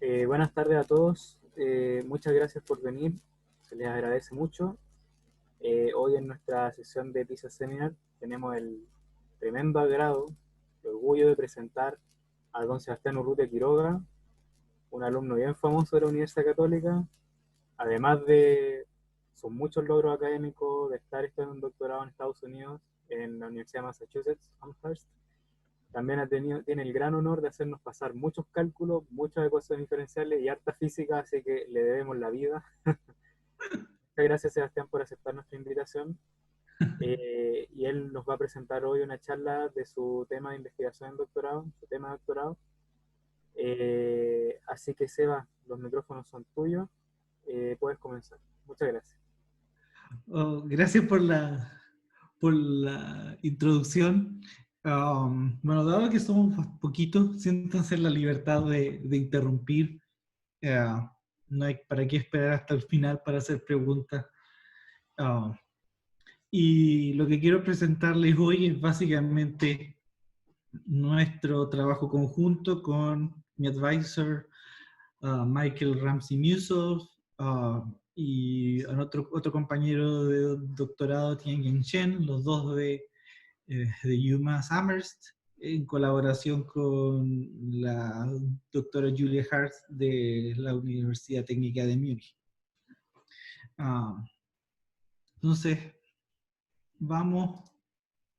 Buenas tardes a todos. Muchas gracias por venir. Se les agradece mucho. Hoy en nuestra sesión de PISA Seminar tenemos el tremendo agrado, el orgullo de presentar a don Sebastián Urrutia Quiroga, un alumno bien famoso de la Universidad Católica, además de sus muchos logros académicos, de estar estudiando un doctorado en Estados Unidos, en la Universidad de Massachusetts, Amherst. También tiene el gran honor de hacernos pasar muchos cálculos, muchas ecuaciones diferenciales y harta física, así que le debemos la vida. Muchas gracias, Sebastián, por aceptar nuestra invitación. Y él nos va a presentar hoy una charla de su tema de investigación en doctorado, su tema de doctorado. Así que, Seba, los micrófonos son tuyos. Puedes comenzar. Muchas gracias. Oh, gracias por la introducción. Bueno, dado que somos poquitos, siéntanse en la libertad de interrumpir. Eh, no hay para qué esperar hasta el final para hacer preguntas. Um, y lo que quiero presentarles hoy es básicamente nuestro trabajo conjunto con mi advisor, Michael Ramsey Musoff, y otro compañero de doctorado, Tiangen Chen, los dos de UMass Amherst, en colaboración con la doctora Julia Hart de la Universidad Técnica de Múnich. Entonces, vamos,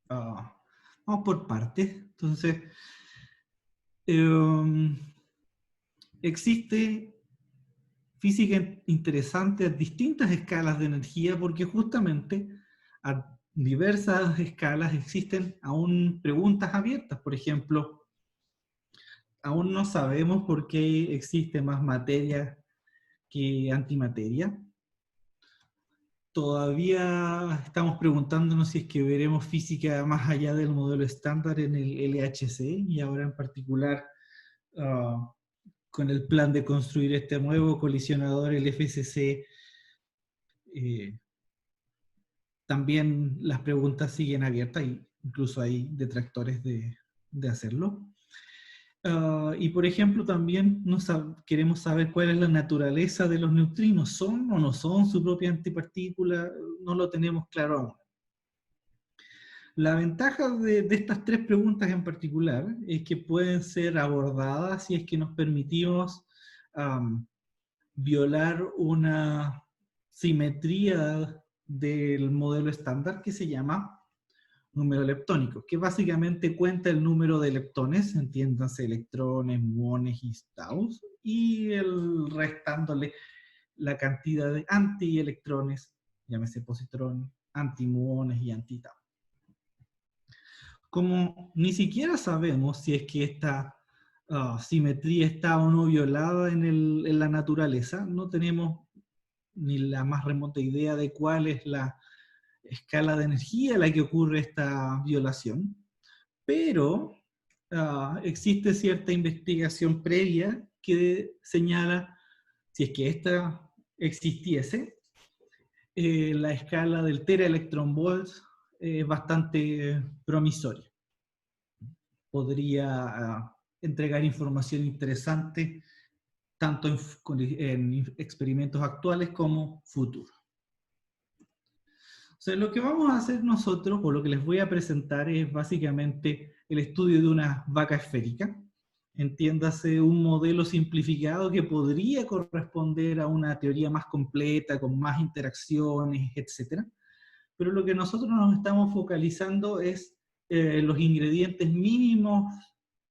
vamos por partes. Entonces, existe física interesante a distintas escalas de energía porque justamente a diversas escalas existen aún preguntas abiertas. Por ejemplo, aún no sabemos por qué existe más materia que antimateria. Todavía estamos preguntándonos si es que veremos física más allá del modelo estándar en el LHC, y ahora en particular con el plan de construir este nuevo colisionador, el FCC, también las preguntas siguen abiertas, y incluso hay detractores de hacerlo. Y por ejemplo, también queremos saber cuál es la naturaleza de los neutrinos. ¿Son o no son su propia antipartícula? No lo tenemos claro aún. La ventaja de estas tres preguntas en particular es que pueden ser abordadas si es que nos permitimos violar una simetría del modelo estándar que se llama número leptónico, que básicamente cuenta el número de leptones, entiéndanse electrones, muones y taus, y restándole la cantidad de antielectrones, llámese positrón, antimuones y antitau. Como ni siquiera sabemos si es que esta simetría está o no violada en la naturaleza, no tenemos ni la más remota idea de cuál es la escala de energía a la que ocurre esta violación, pero existe cierta investigación previa que señala, si es que esta existiese, la escala del teraelectronvolt es bastante promisoria. Podría entregar información interesante tanto en experimentos actuales como futuros. O sea, lo que vamos a hacer nosotros, o lo que les voy a presentar, es básicamente el estudio de una vaca esférica. Entiéndase, un modelo simplificado que podría corresponder a una teoría más completa, con más interacciones, etc. Pero lo que nosotros nos estamos focalizando es los ingredientes mínimos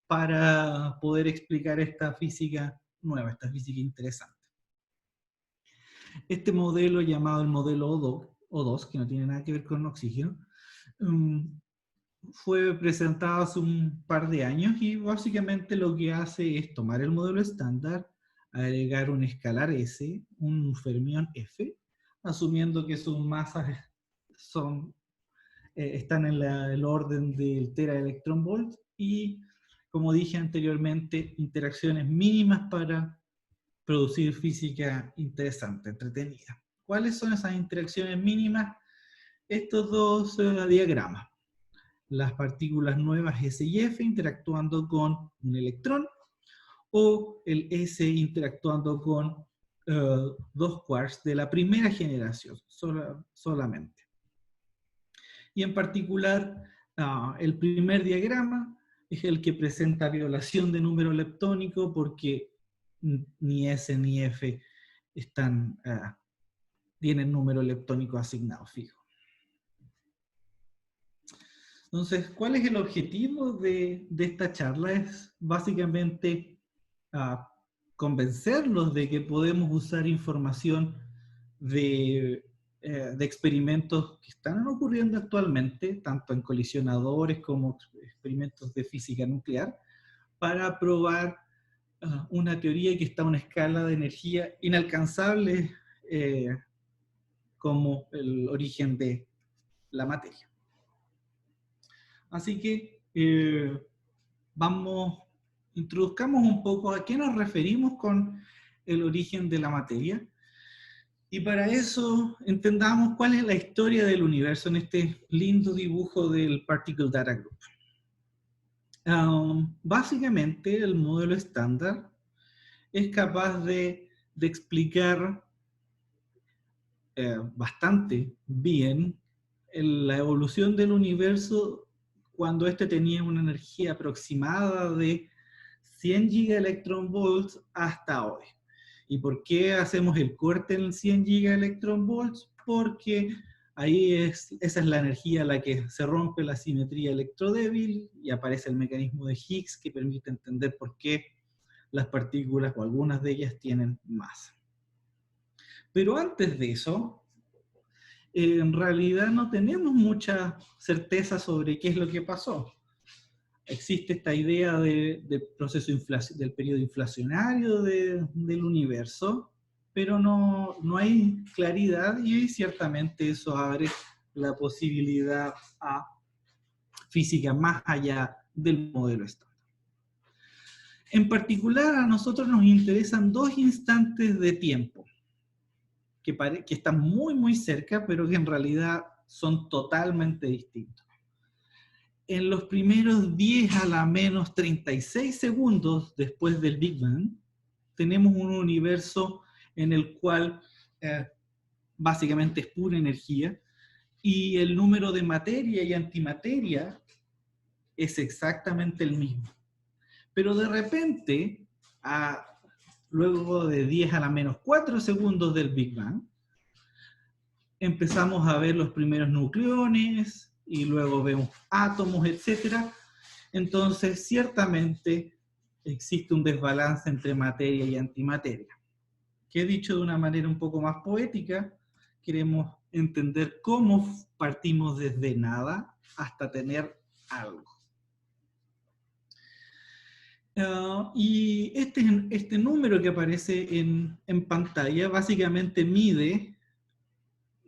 para poder explicar esta física nueva, esta física interesante. Este modelo, llamado el modelo O2, que no tiene nada que ver con oxígeno, fue presentado hace un par de años, y básicamente lo que hace es tomar el modelo estándar, agregar un escalar S, un fermión F, asumiendo que sus masas están en el orden del teraelectronvolt, y, como dije anteriormente, interacciones mínimas para producir física interesante, entretenida. ¿Cuáles son esas interacciones mínimas? Estos dos diagramas. Las partículas nuevas S y F interactuando con un electrón, o el S interactuando con dos quarks de la primera generación solamente. Y en particular, el primer diagrama es el que presenta violación de número leptónico porque ni S ni F tienen número leptónico asignado fijo. Entonces, ¿cuál es el objetivo de esta charla? Es básicamente convencerlos de que podemos usar información de experimentos que están ocurriendo actualmente, tanto en colisionadores como experimentos de física nuclear, para probar una teoría que está a una escala de energía inalcanzable como el origen de la materia. Así que introduzcamos un poco a qué nos referimos con el origen de la materia. Y para eso entendamos cuál es la historia del universo en este lindo dibujo del Particle Data Group. Básicamente, el modelo estándar es capaz de explicar bastante bien la evolución del universo cuando este tenía una energía aproximada de 100 gigaelectronvolts hasta hoy. ¿Y por qué hacemos el corte en 100 gigaelectronvolts? Porque ahí esa es la energía a la que se rompe la simetría electrodébil y aparece el mecanismo de Higgs que permite entender por qué las partículas o algunas de ellas tienen masa. Pero antes de eso, en realidad no tenemos mucha certeza sobre qué es lo que pasó. Existe esta idea del proceso del periodo inflacionario del universo, pero no hay claridad y ciertamente eso abre la posibilidad a física más allá del modelo estándar. En particular, a nosotros nos interesan dos instantes de tiempo que están muy, muy cerca, pero que en realidad son totalmente distintos. En los primeros 10 a la menos 36 segundos después del Big Bang, tenemos un universo en el cual básicamente es pura energía, y el número de materia y antimateria es exactamente el mismo. Pero de repente, luego de 10 a la menos 4 segundos del Big Bang, empezamos a ver los primeros nucleones, y luego vemos átomos, etc. Entonces, ciertamente, existe un desbalance entre materia y antimateria. Que dicho de una manera un poco más poética, queremos entender cómo partimos desde nada hasta tener algo. Y este número que aparece en pantalla básicamente mide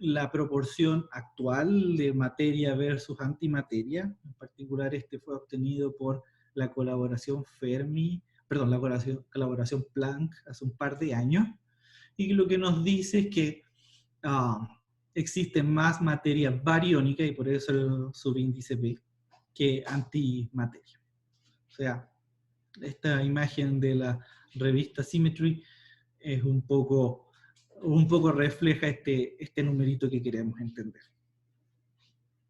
la proporción actual de materia versus antimateria. En particular, este fue obtenido por la colaboración la colaboración Planck hace un par de años, y lo que nos dice es que existe más materia bariónica, y por eso el subíndice B, que antimateria. O sea, esta imagen de la revista Symmetry es un poco refleja este numerito que queremos entender.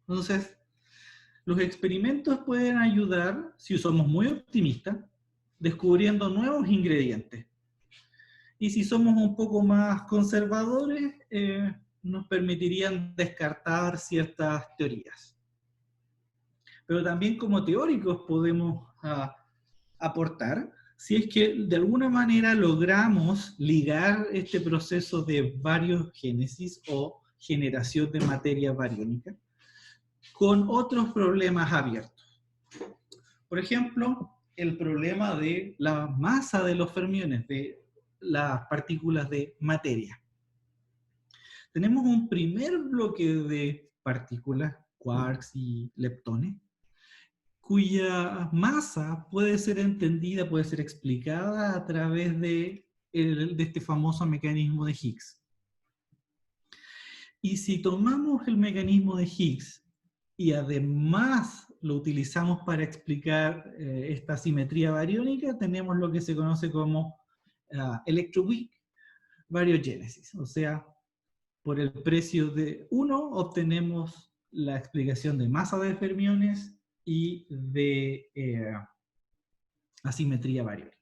Entonces, los experimentos pueden ayudar, si somos muy optimistas, descubriendo nuevos ingredientes. Y si somos un poco más conservadores, nos permitirían descartar ciertas teorías. Pero también como teóricos podemos aportar si es que de alguna manera logramos ligar este proceso de variogénesis o generación de materia bariónica con otros problemas abiertos. Por ejemplo, el problema de la masa de los fermiones, de las partículas de materia. Tenemos un primer bloque de partículas, quarks y leptones, cuya masa puede ser entendida, puede ser explicada a través de este famoso mecanismo de Higgs. Y si tomamos el mecanismo de Higgs y además lo utilizamos para explicar esta simetría bariónica, tenemos lo que se conoce como electroweak variogénesis. O sea, por el precio de 1 obtenemos la explicación de masa de fermiones y de asimetría bariónica.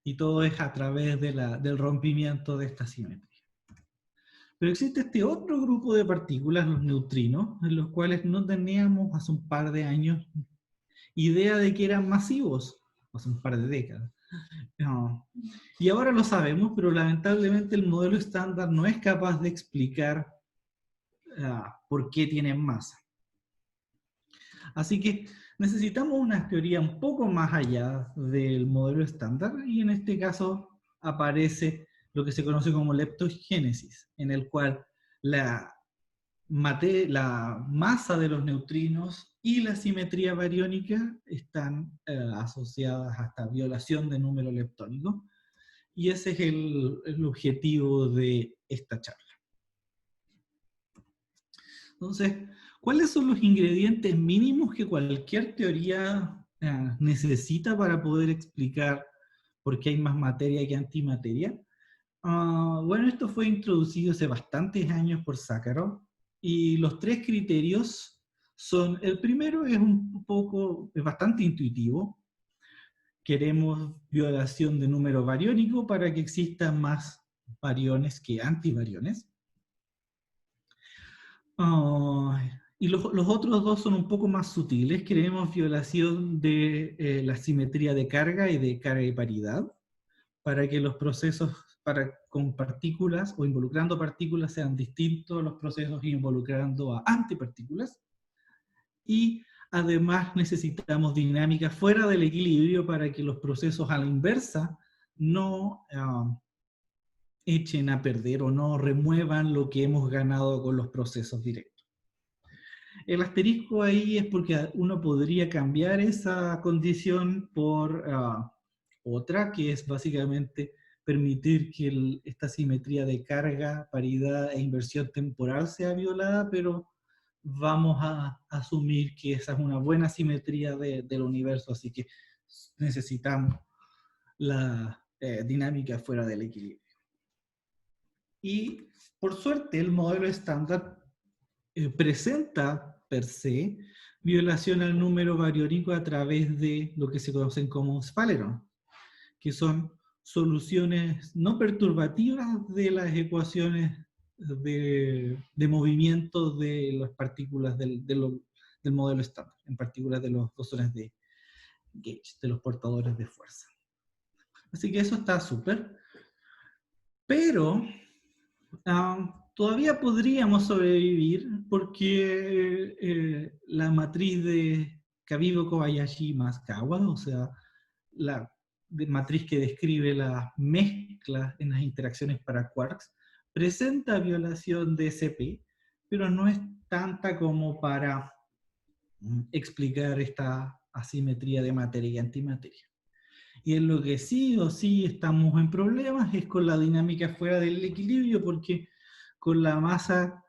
Y todo es a través de del rompimiento de esta simetría. Pero existe este otro grupo de partículas, los neutrinos, en los cuales no teníamos hace un par de años idea de que eran masivos, hace un par de décadas. No. Y ahora lo sabemos, pero lamentablemente el modelo estándar no es capaz de explicar por qué tienen masa. Así que necesitamos una teoría un poco más allá del modelo estándar, y en este caso aparece lo que se conoce como leptogénesis, en el cual la masa de los neutrinos y la simetría bariónica están asociadas a esta violación de número leptónico, y ese es el objetivo de esta charla. Entonces, ¿cuáles son los ingredientes mínimos que cualquier teoría necesita para poder explicar por qué hay más materia que antimateria? Bueno, esto fue introducido hace bastantes años por Sakharov, y los 3 criterios son: el primero es es bastante intuitivo. Queremos violación de número bariónico para que existan más bariones que antibariones. Y los otros 2 son un poco más sutiles. Queremos violación de la simetría de carga y de carga y paridad, para que los procesos con partículas o involucrando partículas sean distintos a los procesos involucrando a antipartículas. Y además necesitamos dinámica fuera del equilibrio para que los procesos a la inversa no echen a perder o no remuevan lo que hemos ganado con los procesos directos. El asterisco ahí es porque uno podría cambiar esa condición por otra, que es básicamente permitir que esta simetría de carga, paridad e inversión temporal sea violada, pero vamos a asumir que esa es una buena simetría del universo, así que necesitamos la dinámica fuera del equilibrio. Y por suerte el modelo estándar presenta per se violación al número bariónico a través de lo que se conocen como sphalerons, que son soluciones no perturbativas de las ecuaciones de movimiento de las partículas del modelo estándar, en particular de los bosones de Gauge, de los portadores de fuerza. Así que eso está súper. Pero todavía podríamos sobrevivir porque la matriz de Kabibo-Kobayashi-Maskawa, o sea, la matriz que describe las mezclas en las interacciones para quarks, presenta violación de SP, pero no es tanta como para explicar esta asimetría de materia y antimateria. Y en lo que sí o sí estamos en problemas es con la dinámica fuera del equilibrio, porque con la masa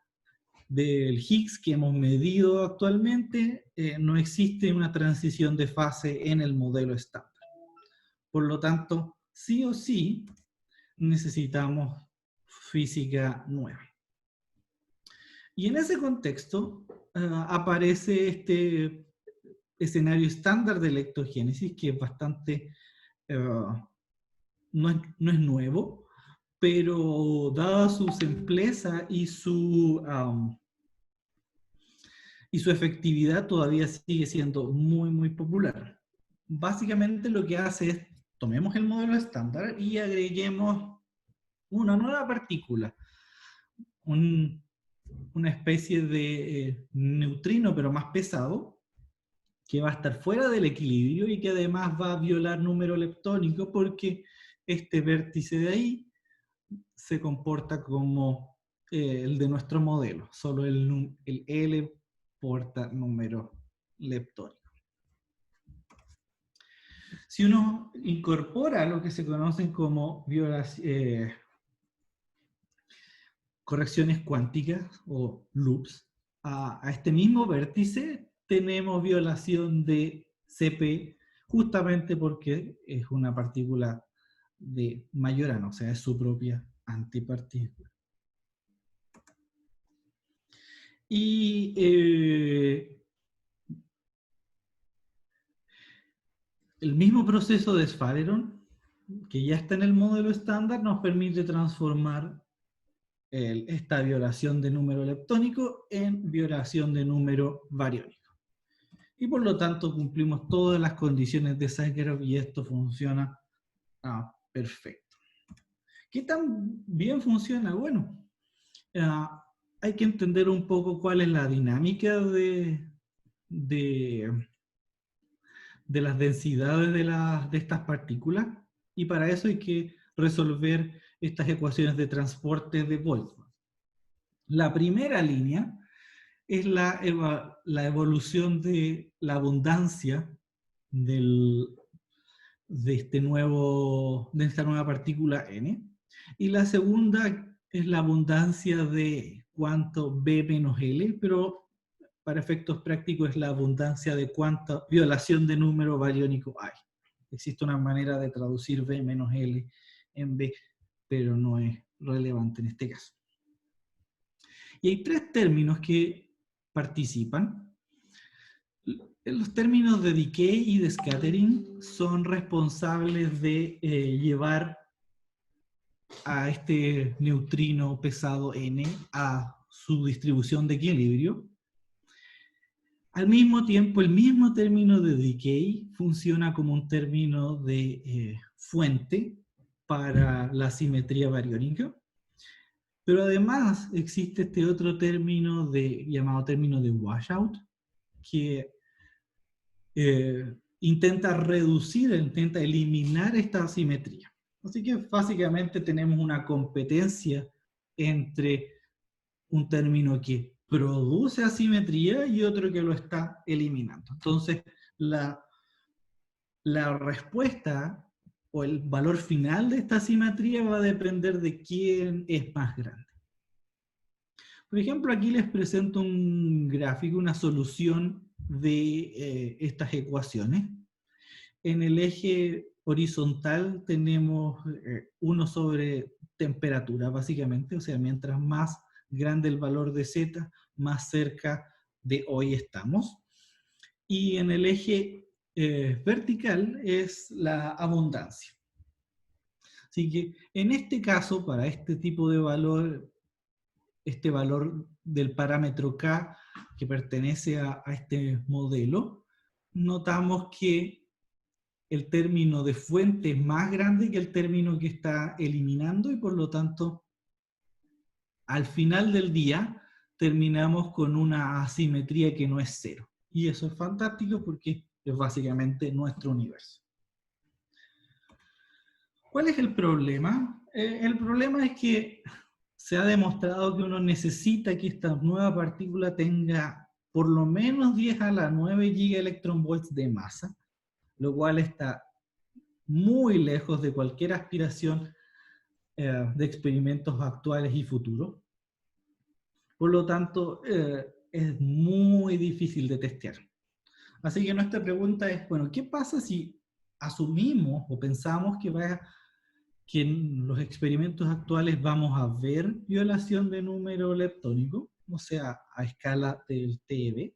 del Higgs que hemos medido actualmente, no existe una transición de fase en el modelo estándar. Por lo tanto, sí o sí necesitamos física nueva. Y en ese contexto aparece este escenario estándar de leptogénesis, que es bastante, no es nuevo, pero dada su simpleza y su efectividad todavía sigue siendo muy, muy popular. Básicamente lo que hace es: tomemos el modelo estándar y agreguemos una nueva partícula, una especie de neutrino, pero más pesado, que va a estar fuera del equilibrio y que además va a violar número leptónico, porque este vértice de ahí se comporta como el de nuestro modelo, solo el L porta número leptónico. Si uno incorpora lo que se conocen como correcciones cuánticas o loops, a este mismo vértice tenemos violación de CP, justamente porque es una partícula de Majorana, o sea, es su propia antipartícula. Y el mismo proceso de Sphaleron, que ya está en el modelo estándar, nos permite transformar esta violación de número leptónico en violación de número bariónico. Y por lo tanto cumplimos todas las condiciones de Sakharov y esto funciona perfecto. ¿Qué tan bien funciona? Bueno, hay que entender un poco cuál es la dinámica de las densidades de estas partículas, y para eso hay que resolver estas ecuaciones de transporte de Boltzmann. La primera línea es la evolución de la abundancia de esta nueva partícula n, y la segunda es la abundancia de cuánto B menos L, pero para efectos prácticos es la abundancia de cuánta violación de número bariónico hay. Existe una manera de traducir B menos L en B, pero no es relevante en este caso. Y hay tres términos que participan. Los términos de decay y de scattering son responsables de llevar a este neutrino pesado n a su distribución de equilibrio. Al mismo tiempo, el mismo término de decay funciona como un término de fuente para la simetría bariónica, pero además existe este otro término llamado término de washout, que intenta eliminar esta asimetría. Así que básicamente tenemos una competencia entre un término que produce asimetría y otro que lo está eliminando. Entonces, la respuesta o el valor final de esta asimetría va a depender de quién es más grande. Por ejemplo, aquí les presento un gráfico, una solución de estas ecuaciones. En el eje horizontal tenemos 1 sobre temperatura, básicamente, o sea, mientras más grande el valor de Z, más cerca de hoy estamos. Y en el eje vertical es la abundancia. Así que en este caso, para este tipo de valor, este valor del parámetro K que pertenece a este modelo, notamos que el término de fuente es más grande que el término que está eliminando, y por lo tanto, al final del día, terminamos con una asimetría que no es cero. Y eso es fantástico porque es básicamente nuestro universo. ¿Cuál es el problema? El problema es que se ha demostrado que uno necesita que esta nueva partícula tenga por lo menos 10 a la 9 gigaelectronvolts de masa, lo cual está muy lejos de cualquier aspiración de experimentos actuales y futuros. Por lo tanto, es muy difícil de testear. Así que nuestra pregunta es, bueno, ¿qué pasa si asumimos o pensamos que en los experimentos actuales vamos a ver violación de número leptónico, o sea, a escala del TeV?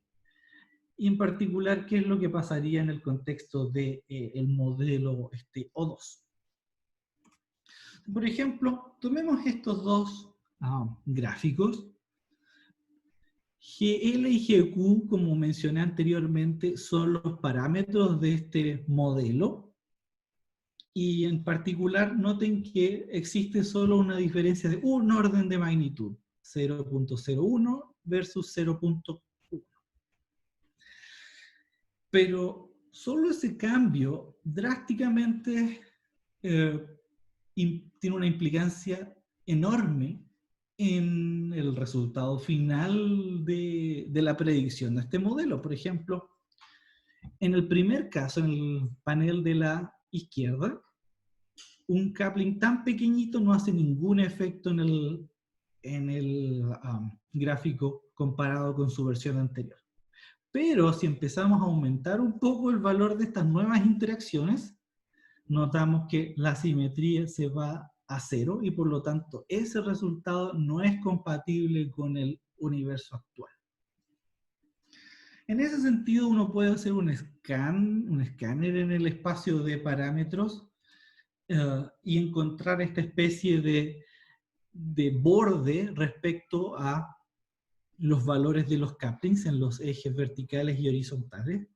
Y en particular, ¿qué es lo que pasaría en el contexto del modelo O2? Por ejemplo, tomemos estos dos gráficos. GL y GQ, como mencioné anteriormente, son los parámetros de este modelo. Y en particular, noten que existe solo una diferencia de un orden de magnitud, 0.01 versus 0.1. Pero solo ese cambio drásticamente tiene una implicancia enorme en el resultado final de la predicción de este modelo. Por ejemplo, en el primer caso, en el panel de la izquierda, un coupling tan pequeñito no hace ningún efecto en en el gráfico comparado con su versión anterior. Pero si empezamos a aumentar un poco el valor de estas nuevas interacciones, notamos que la simetría se va a cero y por lo tanto ese resultado no es compatible con el universo actual. En ese sentido uno puede hacer un escáner en el espacio de parámetros y encontrar esta especie de borde respecto a los valores de los couplings en los ejes verticales y horizontales.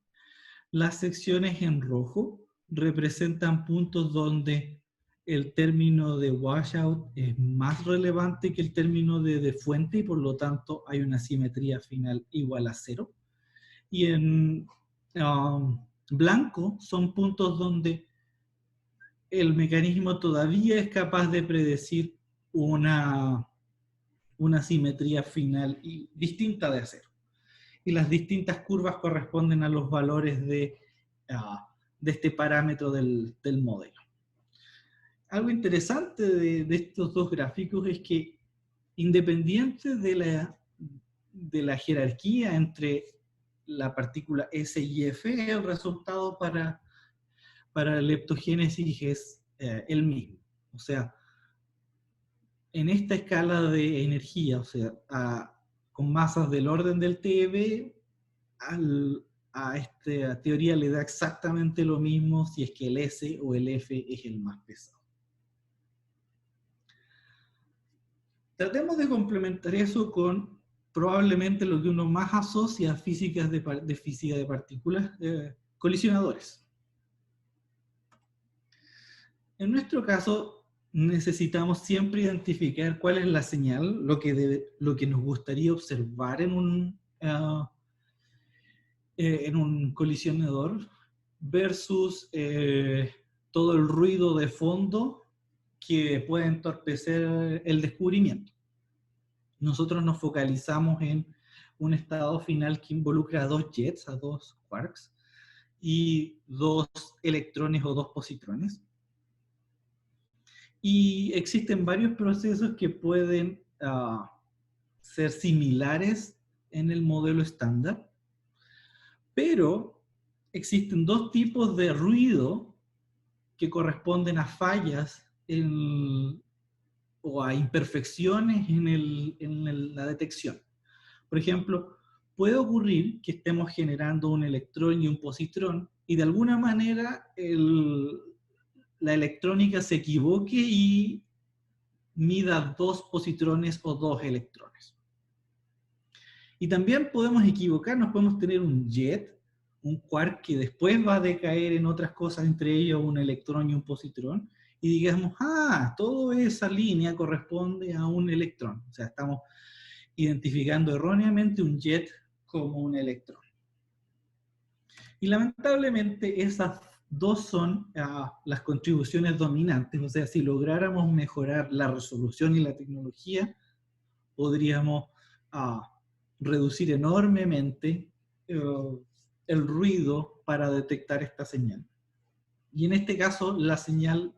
Las secciones en rojo representan puntos donde el término de washout es más relevante que el término de fuente y por lo tanto hay una simetría final igual a cero. Y en blanco son puntos donde el mecanismo todavía es capaz de predecir una simetría final distinta de cero. Y las distintas curvas corresponden a los valores de este parámetro del modelo. Algo interesante de estos dos gráficos es que, independiente de la jerarquía entre la partícula S y F, el resultado para la leptogénesis es el mismo. O sea, en esta escala de energía, o sea, con masas del orden del TeV, a esta teoría le da exactamente lo mismo si es que el S o el F es el más pesado. Tratemos de complementar eso con probablemente lo que uno más asocia a física de partículas, colisionadores. En nuestro caso, necesitamos siempre identificar cuál es la señal, lo que nos gustaría observar en un colisionador versus todo el ruido de fondo que puede entorpecer el descubrimiento. Nosotros nos focalizamos en un estado final que involucra a dos jets, a dos quarks, y dos electrones o dos positrones. Y existen varios procesos que pueden ser similares en el modelo estándar, pero existen dos tipos de ruido que corresponden a fallas o a imperfecciones en la detección. Por ejemplo, puede ocurrir que estemos generando un electrón y un positrón y de alguna manera la electrónica se equivoque y mida dos positrones o dos electrones. Y también podemos equivocarnos, podemos tener un jet, un quark que después va a decaer en otras cosas, entre ellos un electrón y un positrón, y digamos, toda esa línea corresponde a un electrón. O sea, estamos identificando erróneamente un jet como un electrón. Y lamentablemente esas dos son las contribuciones dominantes. O sea, si lográramos mejorar la resolución y la tecnología, podríamos reducir enormemente el ruido para detectar esta señal. Y en este caso, la señal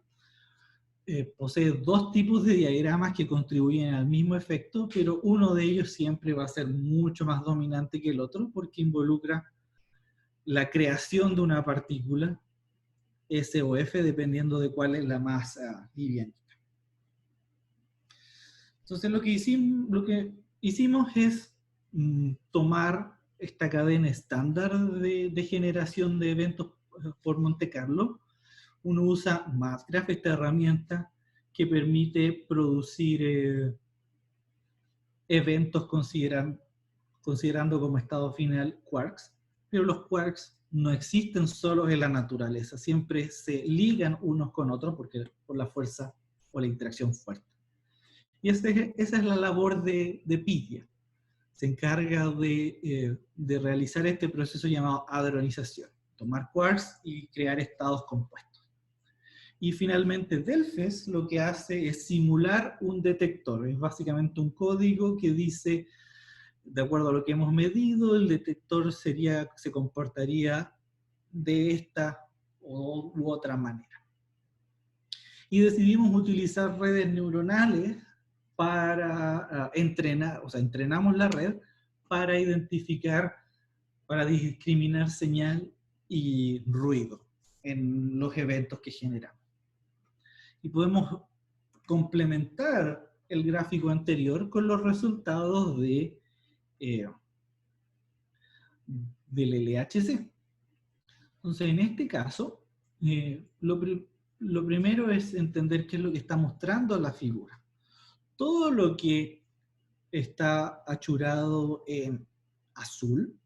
posee dos tipos de diagramas que contribuyen al mismo efecto, pero uno de ellos siempre va a ser mucho más dominante que el otro porque involucra la creación de una partícula, S o F, dependiendo de cuál es la más livianita. Entonces lo que hicimos es tomar esta cadena estándar de generación de eventos por Monte Carlo. Uno usa MathGraph, esta herramienta que permite producir eventos considerando como estado final quarks, pero los quarks no existen solos en la naturaleza, siempre se ligan unos con otros por la fuerza o la interacción fuerte. Y esa es la labor de Pythia. Se encarga de realizar este proceso llamado hadronización, tomar quarks y crear estados compuestos. Y finalmente Delfes lo que hace es simular un detector, es básicamente un código que dice, de acuerdo a lo que hemos medido, el detector se comportaría de esta u otra manera. Y decidimos utilizar redes neuronales para entrenar, o sea, entrenamos la red para identificar, para discriminar señal y ruido en los eventos que generamos. Y podemos complementar el gráfico anterior con los resultados del LHC. Entonces, en este caso, lo primero es entender qué es lo que está mostrando la figura. Todo lo que está achurado en azul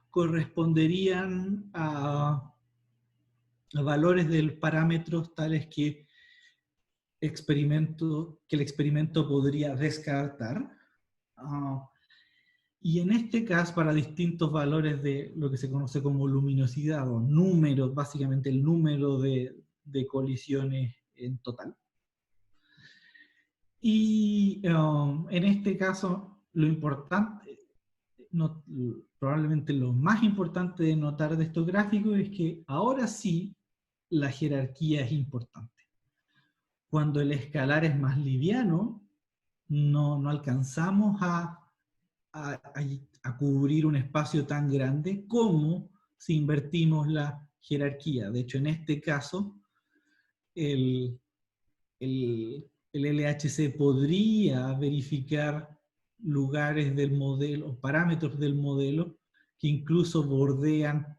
corresponderían a valores de parámetros tales que el experimento podría descartar. Y en este caso, para distintos valores de lo que se conoce como luminosidad o números, básicamente el número de colisiones en total. Y en este caso, lo importante, probablemente lo más importante de notar de estos gráficos es que ahora sí la jerarquía es importante. Cuando el escalar es más liviano, no alcanzamos a cubrir un espacio tan grande como si invertimos la jerarquía. De hecho, en este caso, el LHC podría verificar lugares del modelo, parámetros del modelo, que incluso bordean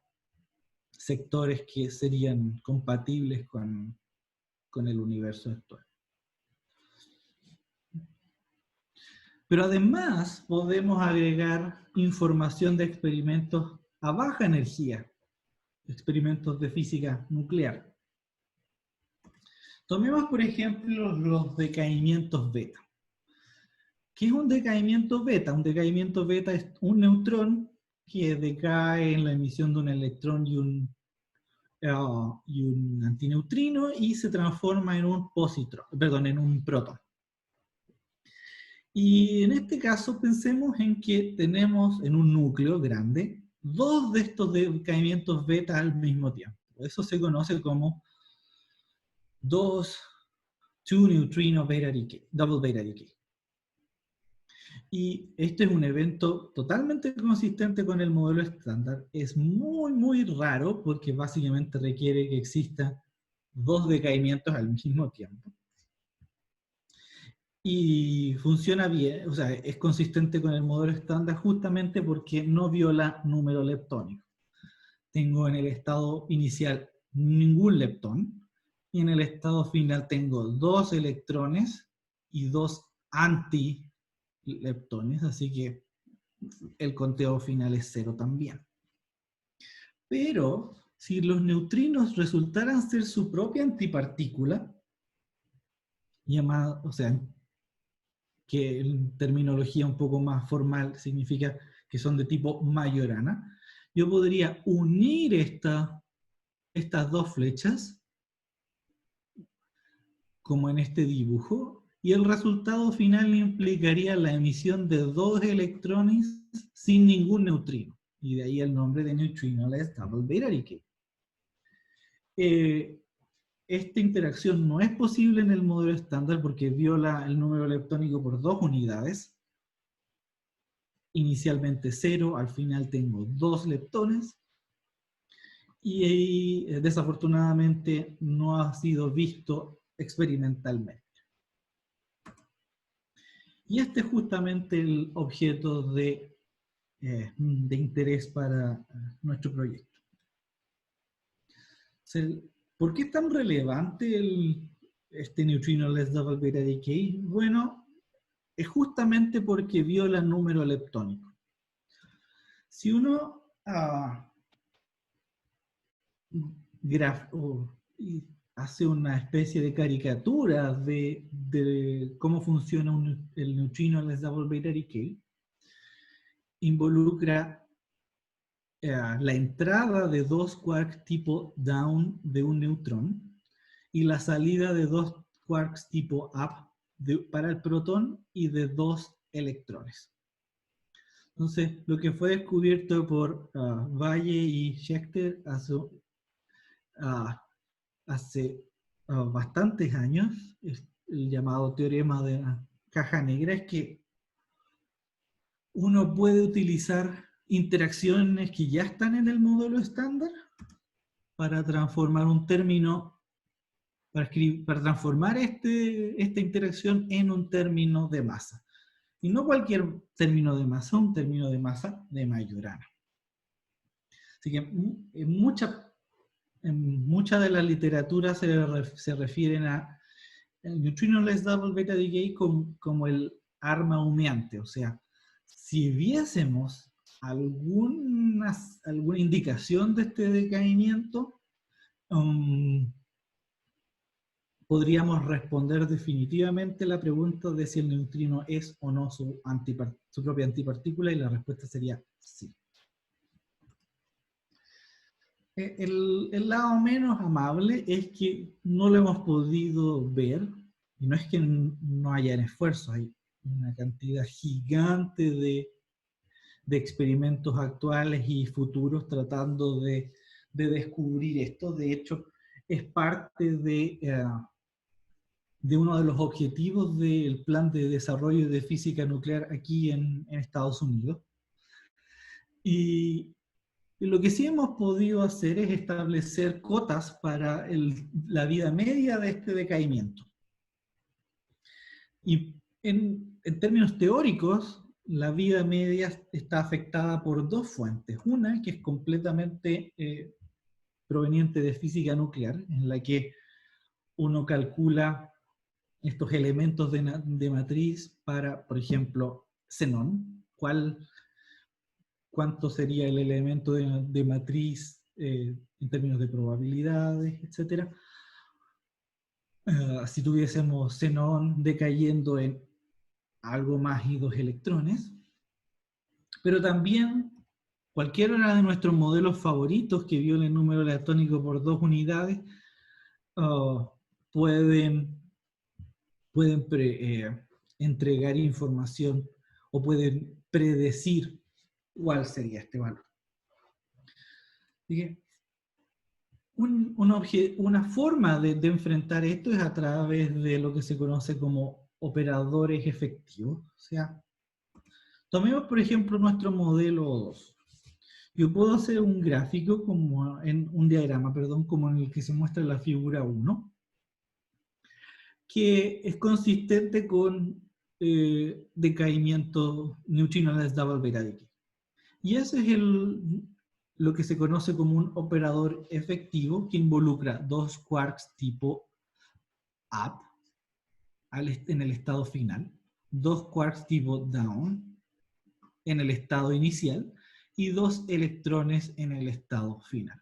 sectores que serían compatibles con el universo actual. Pero además podemos agregar información de experimentos a baja energía, experimentos de física nuclear. Tomemos, por ejemplo, los decaimientos beta. ¿Qué es un decaimiento beta? Un decaimiento beta es un neutrón que decae en la emisión de un electrón y un antineutrino y se transforma en un en un protón. Y en este caso pensemos en que tenemos en un núcleo grande dos de estos decaimientos beta al mismo tiempo. Eso se conoce como two neutrino beta decay, double beta decay. Y este es un evento totalmente consistente con el modelo estándar. Es muy, muy raro porque básicamente requiere que existan dos decaimientos al mismo tiempo. Y funciona bien, o sea, es consistente con el modelo estándar justamente porque no viola número leptónico. Tengo en el estado inicial ningún leptón, y en el estado final tengo dos electrones y dos antileptones, así que el conteo final es cero también. Pero si los neutrinos resultaran ser su propia antipartícula, llamada, o sea, que en terminología un poco más formal significa que son de tipo Majorana, yo podría unir estas dos flechas, como en este dibujo, y el resultado final implicaría la emisión de dos electrones sin ningún neutrino, y de ahí el nombre de neutrinoless double beta decay. Esta interacción no es posible en el modelo estándar porque viola el número leptónico por dos unidades. Inicialmente 0, al final tengo 2 leptones. Y desafortunadamente no ha sido visto experimentalmente. Y este es justamente el objeto de interés para nuestro proyecto. ¿Por qué es tan relevante este neutrinoless double beta decay? Bueno, es justamente porque viola el número leptónico. Si uno hace una especie de caricatura de cómo funciona el neutrinoless double beta decay, involucra la entrada de dos quarks tipo down de un neutrón y la salida de dos quarks tipo up para el protón y de dos electrones. Entonces, lo que fue descubierto por Valle y Schechter hace bastantes años, es el llamado teorema de caja negra es que uno puede utilizar interacciones que ya están en el modelo estándar para transformar un término, para transformar esta interacción en un término de masa. Y no cualquier término de masa, un término de masa de Majorana. Así que en mucha de la literatura se refieren a el neutrinoless double beta decay como el arma humeante. O sea, si viésemos alguna indicación de este decaimiento, podríamos responder definitivamente la pregunta de si el neutrino es o no su propia antipartícula, y la respuesta sería sí. El lado menos amable es que no lo hemos podido ver, y no es que no hayan esfuerzos, hay una cantidad gigante de experimentos actuales y futuros tratando de descubrir esto. De hecho, es parte de uno de los objetivos del plan de desarrollo de física nuclear aquí en Estados Unidos. Y lo que sí hemos podido hacer es establecer cotas para la vida media de este decaimiento. Y en términos teóricos, la vida media está afectada por dos fuentes. Una, que es completamente proveniente de física nuclear, en la que uno calcula estos elementos de matriz para, por ejemplo, xenón. ¿Cuánto sería el elemento de matriz en términos de probabilidades, etcétera? Si tuviésemos xenón decayendo en algo más y 2 electrones, pero también cualquiera de nuestros modelos favoritos que violen el número leptónico por 2 unidades pueden entregar información o pueden predecir cuál sería este valor. Así que una forma de enfrentar esto es a través de lo que se conoce como operadores efectivos. O sea, tomemos por ejemplo nuestro modelo O2. Yo puedo hacer un gráfico, un diagrama, perdón, como en el que se muestra la figura 1, que es consistente con decaimiento neutrinoless double beta decay. Y ese es lo que se conoce como un operador efectivo que involucra 2 quarks tipo up en el estado final, 2 quarks tipo down en el estado inicial y 2 electrones en el estado final.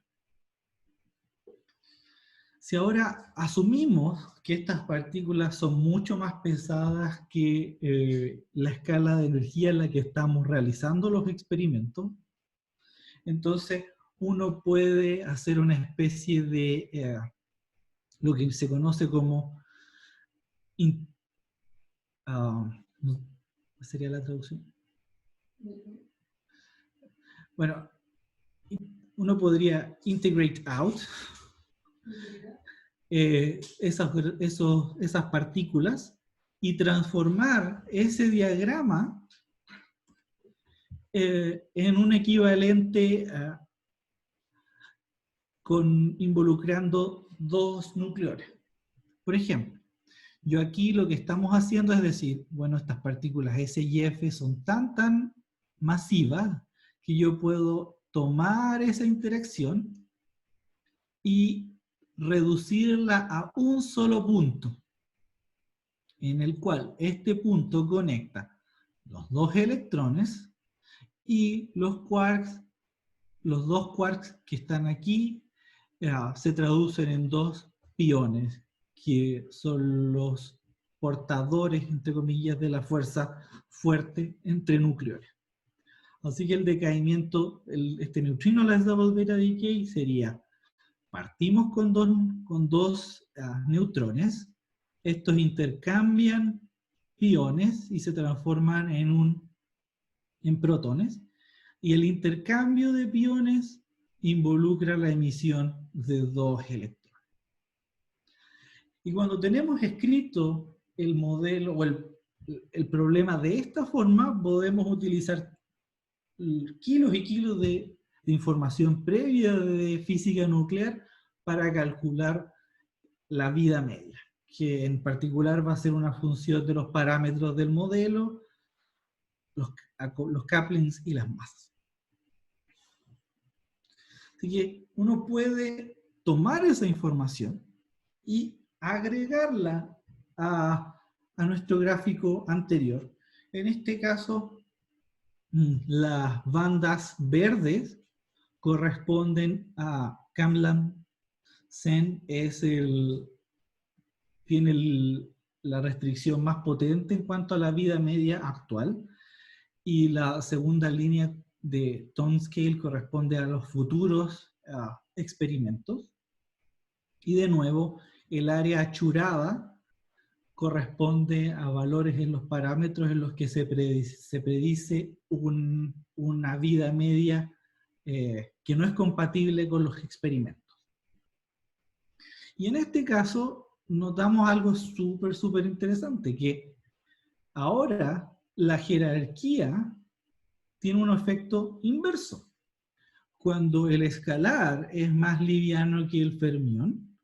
Si ahora asumimos que estas partículas son mucho más pesadas que la escala de energía en la que estamos realizando los experimentos, entonces uno puede hacer una especie de lo que se conoce como ¿cuál sería la traducción? Bueno, uno podría integrate out esas partículas y transformar ese diagrama en un equivalente involucrando 2 nucleones. Por ejemplo, yo aquí lo que estamos haciendo es decir, bueno, estas partículas S y F son tan masivas que yo puedo tomar esa interacción y reducirla a un solo punto, en el cual este punto conecta los 2 electrones y los quarks, los 2 quarks que están aquí se traducen en 2 piones, que son los portadores, entre comillas, de la fuerza fuerte entre nucleones. Así que el decaimiento, este neutrinoless double beta decay sería, partimos con dos neutrones, estos intercambian piones y se transforman en protones, y el intercambio de piones involucra la emisión de 2 electrones. Y cuando tenemos escrito el modelo o el problema de esta forma, podemos utilizar kilos y kilos de información previa de física nuclear para calcular la vida media, que en particular va a ser una función de los parámetros del modelo, los couplings y las masas. Así que uno puede tomar esa información y agregarla a nuestro gráfico anterior. En este caso, las bandas verdes corresponden a CAMLAM-CEN, tiene la restricción más potente en cuanto a la vida media actual, y la segunda línea de Tone Scale corresponde a los futuros experimentos. Y de nuevo, el área achurada corresponde a valores en los parámetros en los que se predice una vida media que no es compatible con los experimentos. Y en este caso notamos algo súper interesante, que ahora la jerarquía tiene un efecto inverso. Cuando el escalar es más liviano que el fermión,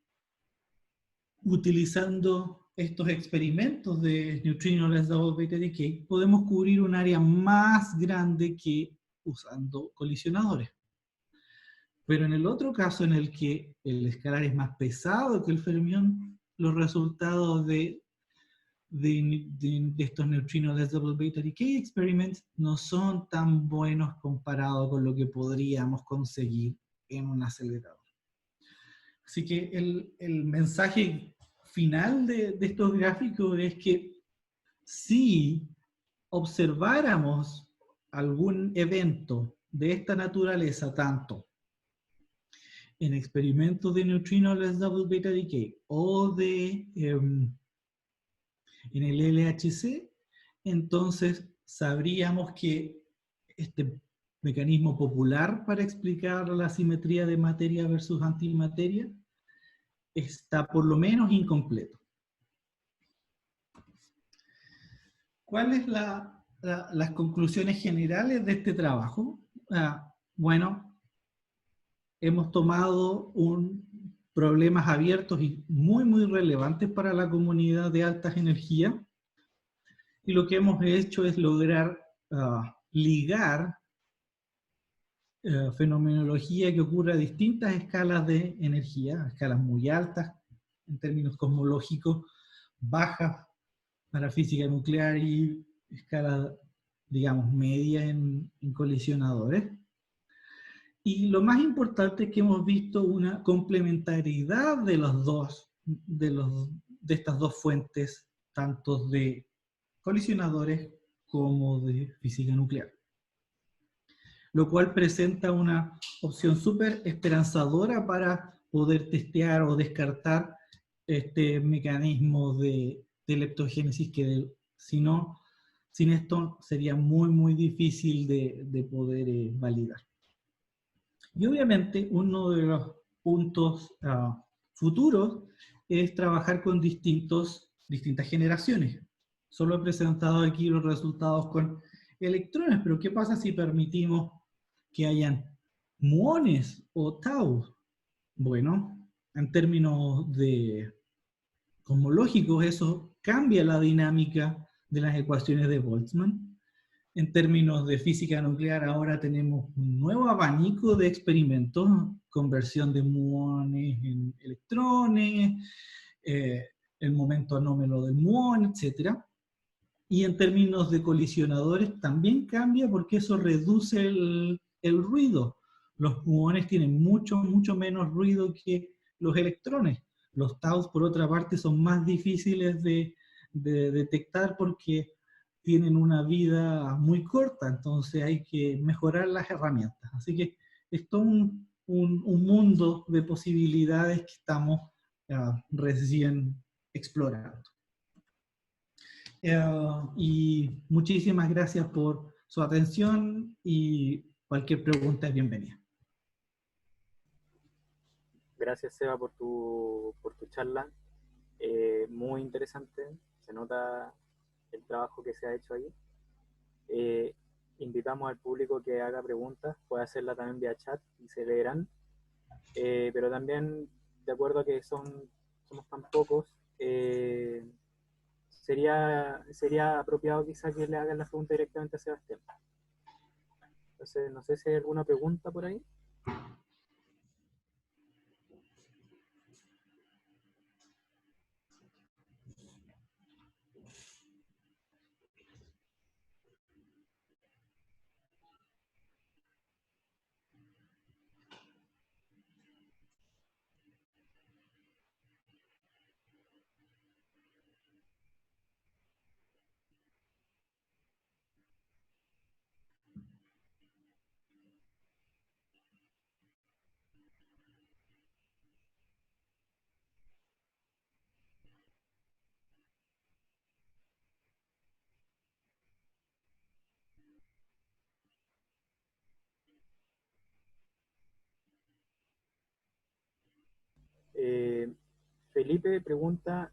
utilizando estos experimentos de neutrino-less double beta decay, podemos cubrir un área más grande que usando colisionadores. Pero en el otro caso, en el que el escalar es más pesado que el fermión, los resultados de estos neutrinos-less double beta decay experiments no son tan buenos comparados con lo que podríamos conseguir en un acelerador. Así que el mensaje final de estos gráficos es que si observáramos algún evento de esta naturaleza, tanto en experimentos de neutrino-less double beta decay o en el LHC, entonces sabríamos que este mecanismo popular para explicar la simetría de materia versus antimateria está por lo menos incompleto. ¿Cuáles las conclusiones generales de este trabajo? Bueno, hemos tomado problemas abiertos y muy relevantes para la comunidad de altas energías, y lo que hemos hecho es lograr ligar fenomenología que ocurre a distintas escalas de energía, escalas muy altas en términos cosmológicos, bajas para física nuclear y escala, digamos, media en colisionadores. Y lo más importante es que hemos visto una complementariedad de de estas dos fuentes, tanto de colisionadores como de física nuclear. Lo cual presenta una opción súper esperanzadora para poder testear o descartar este mecanismo de leptogénesis que sin esto sería muy difícil de poder validar. Y obviamente uno de los puntos futuros es trabajar con distintas generaciones. Solo he presentado aquí los resultados con electrones, pero ¿qué pasa si permitimos que hayan muones o tau? Bueno, en términos cosmológicos, eso cambia la dinámica de las ecuaciones de Boltzmann. En términos de física nuclear, ahora tenemos un nuevo abanico de experimentos, conversión de muones en electrones, el momento anómalo del muón, etc. Y en términos de colisionadores también cambia porque eso reduce el ruido. Los muones tienen mucho menos ruido que los electrones. Los taus, por otra parte, son más difíciles de detectar porque tienen una vida muy corta, entonces hay que mejorar las herramientas. Así que es todo un mundo de posibilidades que estamos recién explorando. Y muchísimas gracias por su atención, y cualquier pregunta es bienvenida. Gracias, Seba, por tu charla. Muy interesante. Se nota el trabajo que se ha hecho ahí. Eh, Invitamos al público que haga preguntas, puede hacerla también vía chat y se leerán. Pero también, de acuerdo a que somos tan pocos, sería apropiado quizá que le hagan la pregunta directamente a Sebastián. Entonces, no sé si hay alguna pregunta por ahí. Eh, Felipe pregunta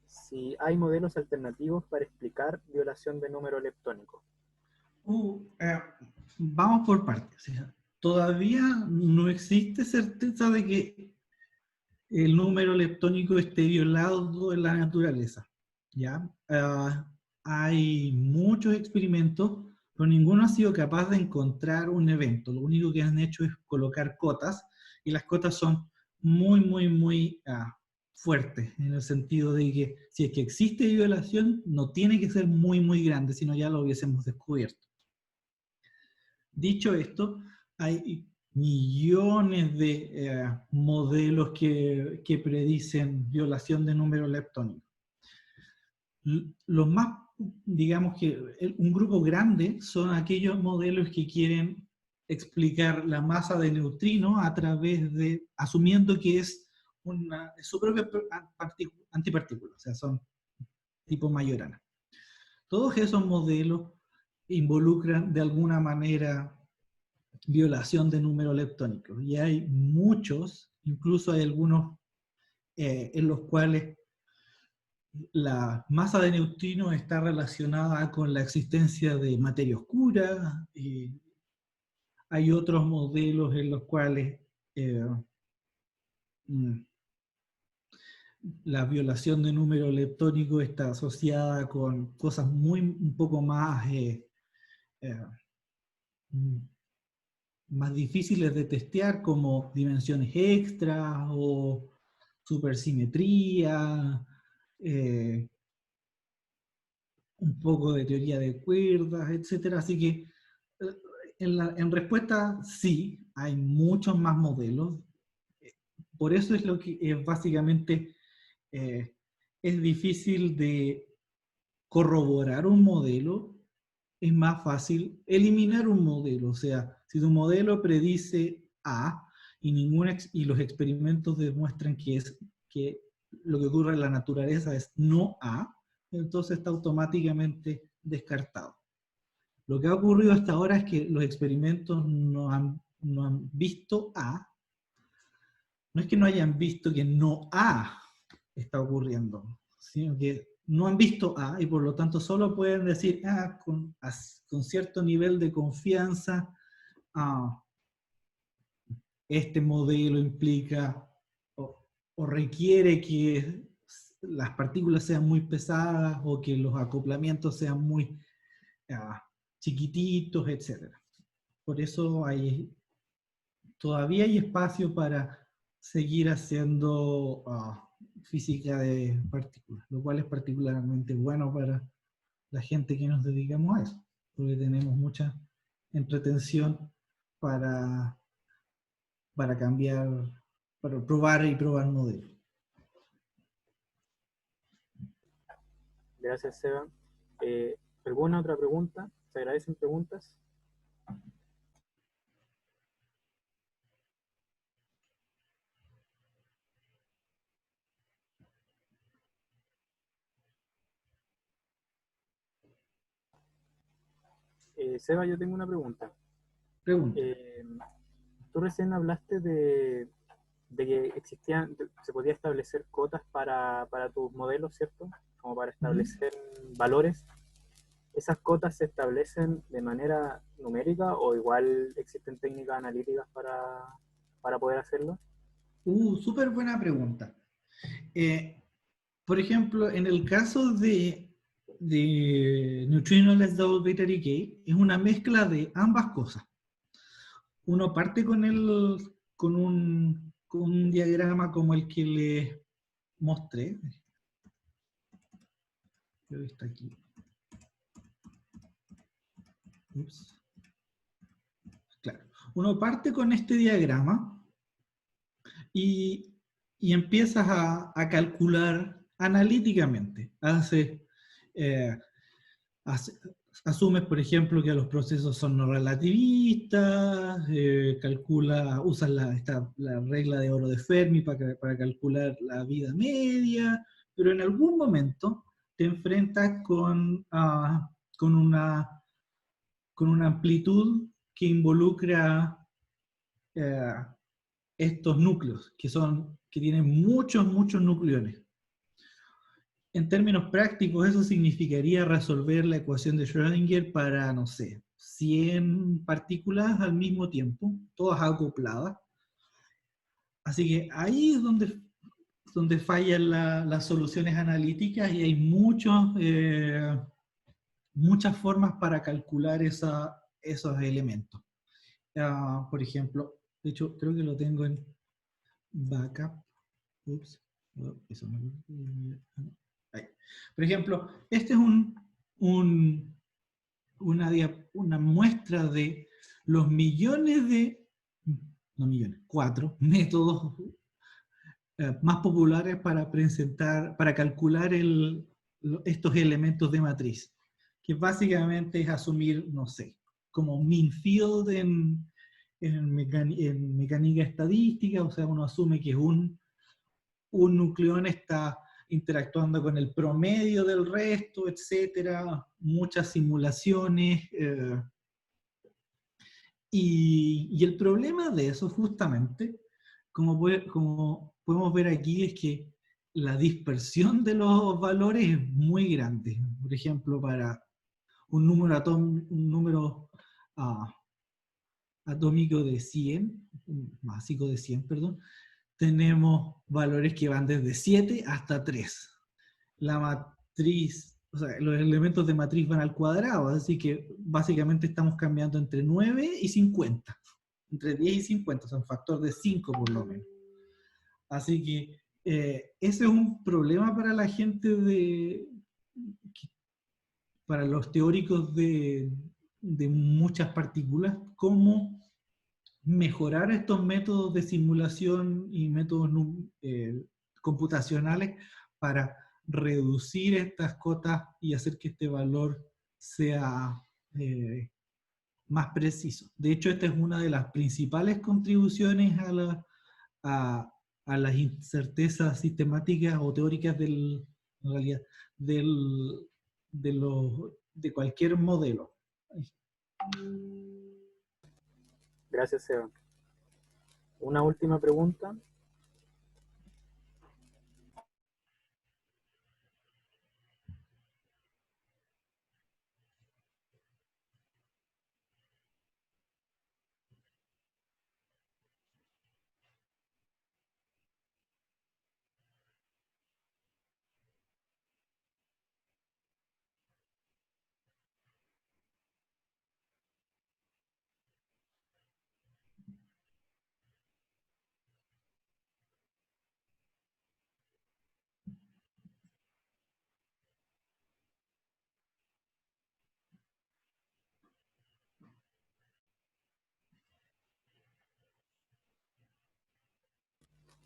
si hay modelos alternativos para explicar violación de número leptónico. Uh, eh, Vamos por partes. O sea, todavía no existe certeza de que el número leptónico esté violado en la naturaleza. ¿Ya? Hay muchos experimentos, pero ninguno ha sido capaz de encontrar un evento. Lo único que han hecho es colocar cotas, y las cotas son muy fuertes, en el sentido de que si es que existe violación, no tiene que ser muy grande, sino ya lo hubiésemos descubierto. Dicho esto, hay millones de modelos que predicen violación de número leptónico. Los más, digamos que un grupo grande son aquellos modelos que quieren explicar la masa de neutrinos a través de, asumiendo que es su propia antipartícula, o sea, son tipo Majorana. Todos esos modelos involucran de alguna manera violación de número leptónico. Y hay muchos, incluso hay algunos en los cuales la masa de neutrinos está relacionada con la existencia de materia oscura. Hay otros modelos en los cuales eh, mm, la violación de número leptónico está asociada con cosas un poco eh, mm, más difíciles de testear, como dimensiones extras o supersimetría, eh, un poco de teoría de cuerdas, etcétera. Así que en respuesta, sí, hay muchos más modelos. Por eso es lo que básicamente eh, es difícil de corroborar un modelo. Es más fácil eliminar un modelo. O sea, si tu modelo predice A y los experimentos demuestran que lo que ocurre en la naturaleza es no A, entonces está automáticamente descartado. Lo que ha ocurrido hasta ahora es que los experimentos no han visto A, no es que no hayan visto que no A está ocurriendo, sino que no han visto A y por lo tanto solo pueden decir con cierto nivel de confianza, ah, este modelo implica o requiere que las partículas sean muy pesadas o que los acoplamientos sean muy ah, chiquititos, etc. Por eso todavía hay espacio para seguir haciendo física de partículas, lo cual es particularmente bueno para la gente que nos dedicamos a eso, porque tenemos mucha entretención para, para cambiar, para probar y probar modelos. Gracias, Seba. ¿Alguna otra pregunta? ¿Se agradecen preguntas? Seba, yo tengo una pregunta. Pregunta. Eh, Tú recién hablaste de que se podía establecer cotas para tus modelos, ¿cierto? como para Ujú. establecer valores, ¿esas cotas se establecen de manera numérica o igual existen técnicas analíticas para poder hacerlo? Súper buena pregunta. Eh, por ejemplo, en el caso de Neutrinos Double Beta Decay, es una mezcla de ambas cosas. Uno parte con un diagrama como el que le mostré. Creo que está aquí. Ups. Claro. Uno parte con este diagrama y, y empiezas a calcular analíticamente. Eh, hace- asumes, por ejemplo, que los procesos son no relativistas, usas la regla de oro de Fermi para calcular la vida media, pero en algún momento te enfrentas con una amplitud que involucra eh, estos núcleos, que tienen muchos nucleones. En términos prácticos, eso significaría resolver la ecuación de Schrödinger para, no sé, 100 partículas al mismo tiempo, todas acopladas. Así que ahí es donde fallan las soluciones analíticas y hay muchas formas para calcular esos elementos. Por ejemplo, de hecho, creo que lo tengo en backup. Ups. Oh, eso ahí. Por ejemplo, este es un, una muestra de los millones no millones, 4 métodos más populares para calcular estos elementos de matriz, que básicamente es asumir, no sé, como mean field en mecánica estadística, o sea, uno asume que un nucleón está interactuando con el promedio del resto, etcétera, muchas simulaciones. Y el problema de eso, justamente, como podemos ver aquí, es que la dispersión de los valores es muy grande. Por ejemplo, para un número ah, atómico de 100, básico de 100, perdón, tenemos valores que van desde 7 hasta 3. La matriz, o sea, los elementos de matriz van al cuadrado, así que básicamente estamos cambiando entre 9 y 50. Entre 10 y 50, o sea, un factor de 5 por lo menos. Así que ese es un problema para la gente para los teóricos de muchas partículas, cómo mejorar estos métodos de simulación y métodos computacionales para reducir estas cotas y hacer que este valor sea más preciso. De hecho, esta es una de las principales contribuciones a, a las incertezas sistemáticas o teóricas en realidad, del, de cualquier modelo. Gracias, Seba. Una última pregunta.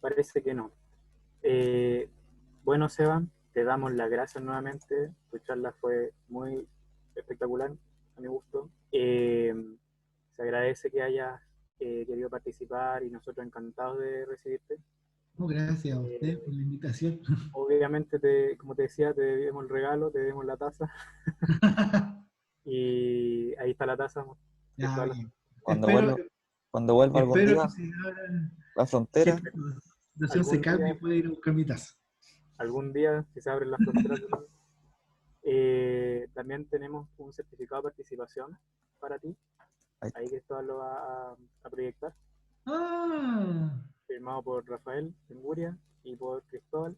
Parece que no. Eh, bueno, Seba, te damos las gracias nuevamente. Tu charla fue muy espectacular, a mi gusto. Se agradece que hayas querido participar y nosotros encantados de recibirte. No, gracias a usted por Eh, la invitación. obviamente, como te decía, te debemos el regalo, te debemos la taza. Y ahí está la taza de Ya, todas las... bien. Cuando Espero, vuelva, cuando vuelva algún espero día que si ahora, a la si frontera, esta situación se Algún cambie, día, pueda ir a buscar mi taza. algún día, si se abren las fronteras del mundo. También tenemos un certificado de participación para ti, Ahí. ahí Cristóbal lo va a proyectar, Ah, firmado por Rafael Benguria y por Cristóbal.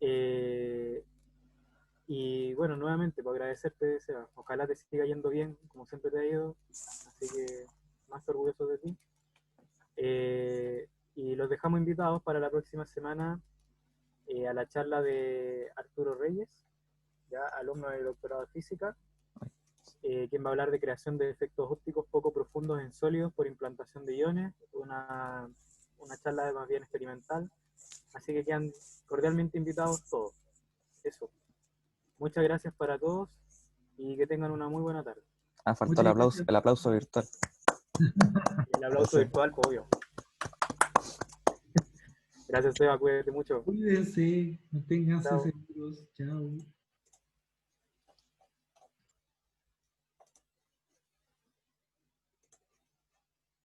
Eh, y bueno, nuevamente, por agradecerte, Seba. Ojalá te siga yendo bien, como siempre te ha ido, así que más orgulloso de ti. Y los dejamos invitados para la próxima semana a la charla de Arturo Reyes, ya alumno del doctorado de física, quien va a hablar de creación de efectos ópticos poco profundos en sólidos por implantación de iones, una charla más bien experimental, así que quedan cordialmente invitados todos. Eso. Muchas gracias para todos y que tengan una muy buena tarde. Ah, faltó muchas gracias. el aplauso virtual. Y el aplauso virtual, pues, obvio. Gracias, Seba, cuídate mucho. Cuídense, manténganse Chao. seguros. Chao.